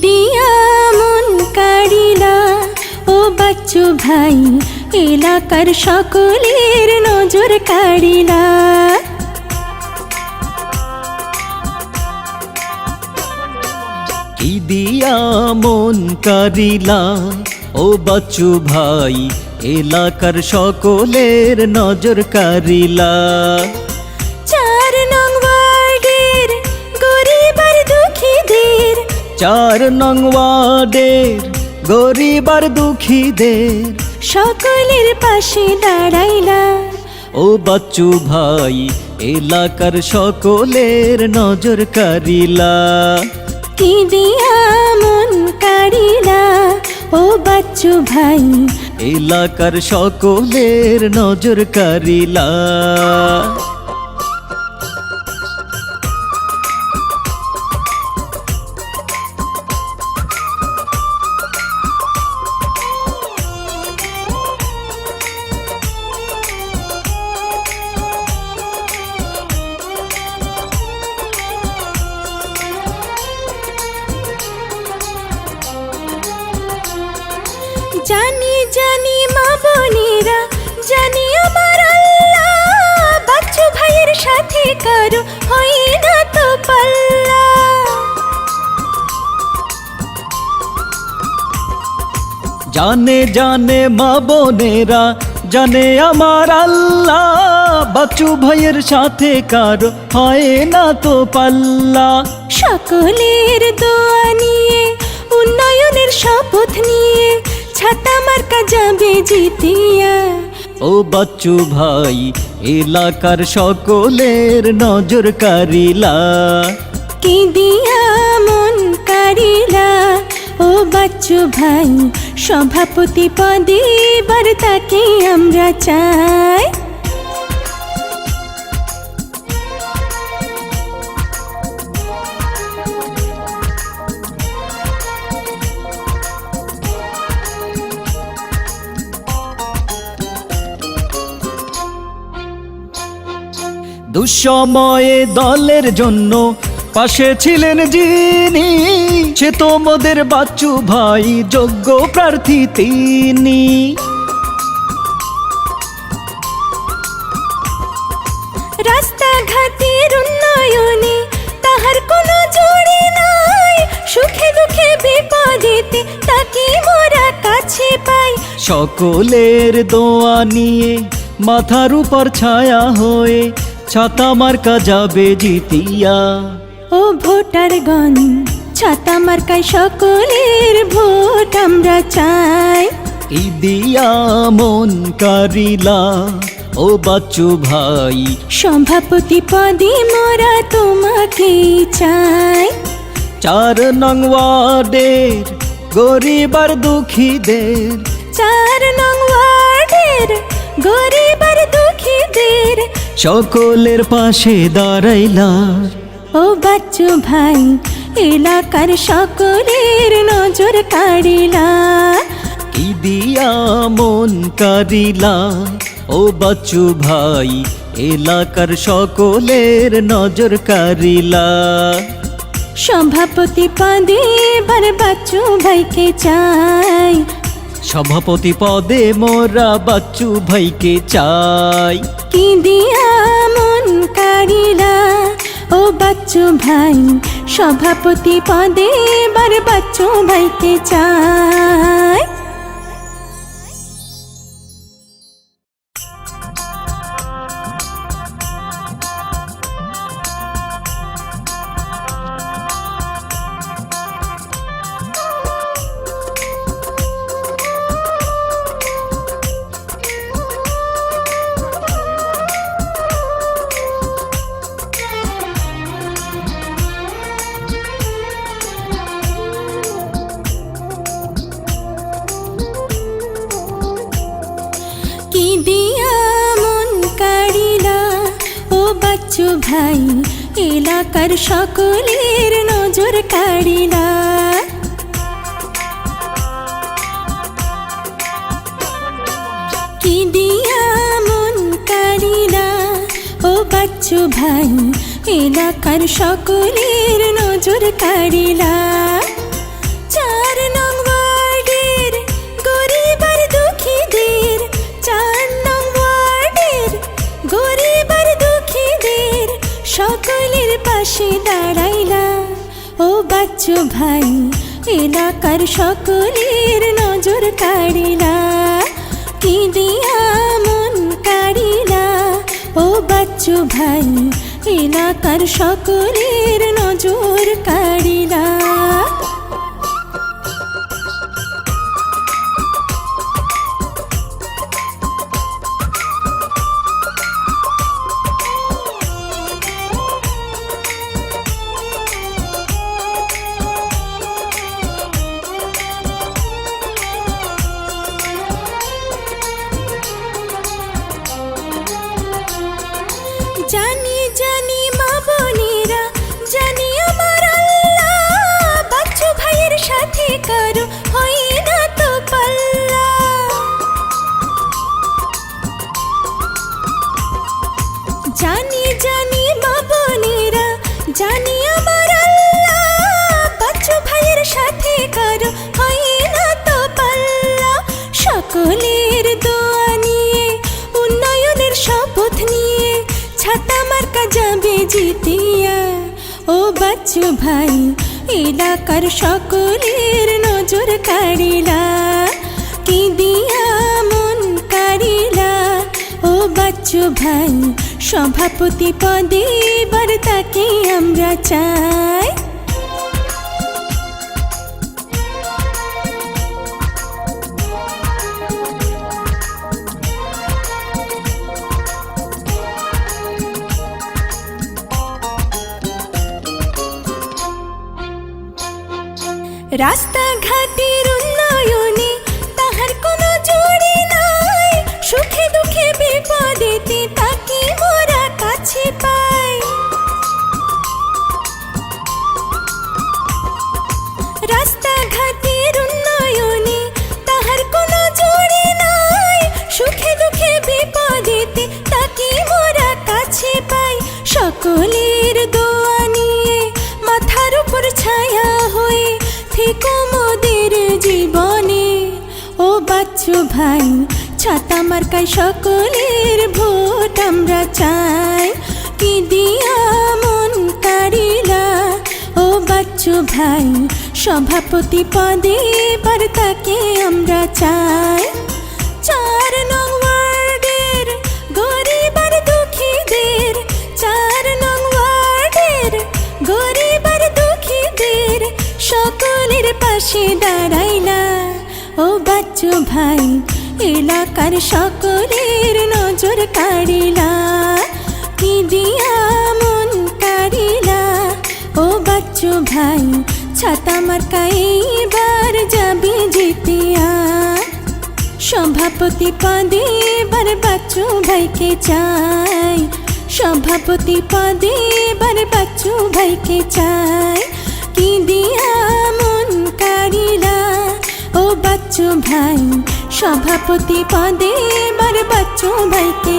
দিয়া মন কাড়িলা ও বাচ্চু ভাই, এলাকার সকলের নজর কাড়িলা। কি দিয়া মন কাড়িলা ও বাচ্চু ভাই, এলাকার সকলের নজর কাড়িলা। 4 নং ওয়ার্ডের গরিব আর দুঃখীদের, 4 নং ওয়ার্ডের গরিব আর দুঃখীদের সকলের পাশে দাঁড়াইলা। ও বাচ্চু ভাই, এলাকার সকলের নজর কাড়িলা। কি দিয়া মন কাড়িলা ও বাচ্চু ভাই, এলাকার সকলের নজর কাড়িলা। জানি জানি মা বোনেরা, জানি আমার আল্লাহ, বাচ্চু ভাইয়ের সাথে কারো হয় না তো পাল্লা। জানে জানে মা বোনেরা, জানে আমার আল্লাহ, বাচ্চু ভাইয়ের সাথে কারো হয় না তো পাল্লা। সকলের দোয়া নিয়ে, উন্নয়নের শপথ নিয়ে, ছাতা মার্কা যাবে জিতিয়া। ও বাচ্চু ভাই, এলাকার সকলের নজর কাড়িলা। কি দিয়া মন কাড়িলা ও বাচ্চু ভাই, সভাপতি পদে এবার তাকে আমরা চাই। দুঃসময়ে দলের জন্য পাশে ছিলেন যিনি, সে তোমাদের বাচ্চু ভাই, যোগ্য প্রার্থী তিনি। রাস্তাঘাটের উন্নয়নে তাহার কোনো জুড়ি নাই, সুখে দুঃখে বিপদেতে তাকে মোরা কাছে পাই। সকলের দোয়া নিয়ে মাথার উপর ছায়া হয়ে ছাতা মার্কা যাবে জিতিয়া। ও ভোটারগণ, ছাতা মার্কায় সকলের ভোট আমরা চাই। কি দিয়া মন কাড়িলা ও বাচ্চু ভাই, সভাপতি পদে মোরা তোমাকে চাই। 4 নং ওয়ার্ডের গরিব আর দুঃখীদের, 4 নং ওয়ার্ডের গরিব আর দুঃখীদের সকলের পাশে দাঁড়াইলা। ও বাচ্চু ভাই, এলাকার সকলের নজর কাড়িলা। কি দিয়া মন কাড়িলা ও বাচ্চু ভাই, এলাকার সকলের নজর কাড়িলা। সভাপতি পদে এবার বাচ্চু ভাইকে চাই। সভাপতি পদে মোরা বাচ্চু ভাইকে চাই। কি দিয়া মন কাড়িলা ও বাচ্চু ভাই, সভাপতি পদে এবার বাচ্চু ভাইকে চাই। কি দিয়া মন কাড়িলা ও বাচ্চু ভাই, এলাকার সকলের নজর কাড়িলা। কি দিয়া মন কাড়িলা ও বাচ্চু ভাই, এলাকার সকলের নজর কাড়িলা। এলাকার সকলের নজর কাড়িলা, কি দিয়া মন কাড়িলা ও বাচ্চু ভাই, এলাকার সকলের নজর কাড়িলা। জানি জানি মা বোনেরা, জানি আমার আল্লাহ, বাচ্চু ভাইয়ের সাথে কারো হয় না তো পাল্লা। জানি জানি মা বোনেরা, জানি আমার আল্লাহ, বাচ্চু ভাইয়ের সাথে কারো হয় না তো পাল্লা। সকলের দোয়া নিয়ে, উন্নয়নের শপথ নিয়ে, ছাতা মার্কা যাবে জিতিয়া ও বাচ্চু ভাই, এলাকার সকলের নজর কাড়িলা, কি দিয়া মন কাড়িলা ও বাচ্চু ভাই, সভাপতি পদে এবার তাকে আমরা চাই। রাস্তাঘাটের উন্নয়নে তাহার কোনো জুড়ি নাই, সুখে দুঃখে বিপদেতে তাকে মোরা কাছে পাই। রাস্তাঘাটের উন্নয়নে তাহার কোনো জুড়ি নাই, সুখে দুঃখে বিপদেতে তাকে মোরা কাছে পাই। সকলের দোয়া নিয়ে মাথার উপর ছায়া হয়ে থেকো মোদের জীবনে ও বাচ্চু ভাই, ছাতা মার্কায় সকলের ভোট আমরা চাই, কি দিয়া মন কাড়িলা ও বাচ্চু ভাই, সভাপতি পদে এবার তাকে আমরা চাই। 4 নং ওয়ার্ডের গরিব আর দুঃখীদের, 4 নং ওয়ার্ডের গরিব আর দুঃখীদের সকলের পাশে দাঁড়াইলা ও বাচ্চু ভাই, এলাকার সকলের নজর কাড়িলা, কি দিয়া মন কাড়িলা ও বাচ্চু ভাই, ছাতা মার্কা এইবার যাবে জিতিয়া। সভাপতি পদে এবার বাচ্চু ভাইকে চাই, সভাপতি পদে এবার বাচ্চু ভাইকে চাই, কি দিয়া মন কাড়িলা ও বাচ্চু ভাই, সভাপতি পদে এবার বাচ্চু ভাইকে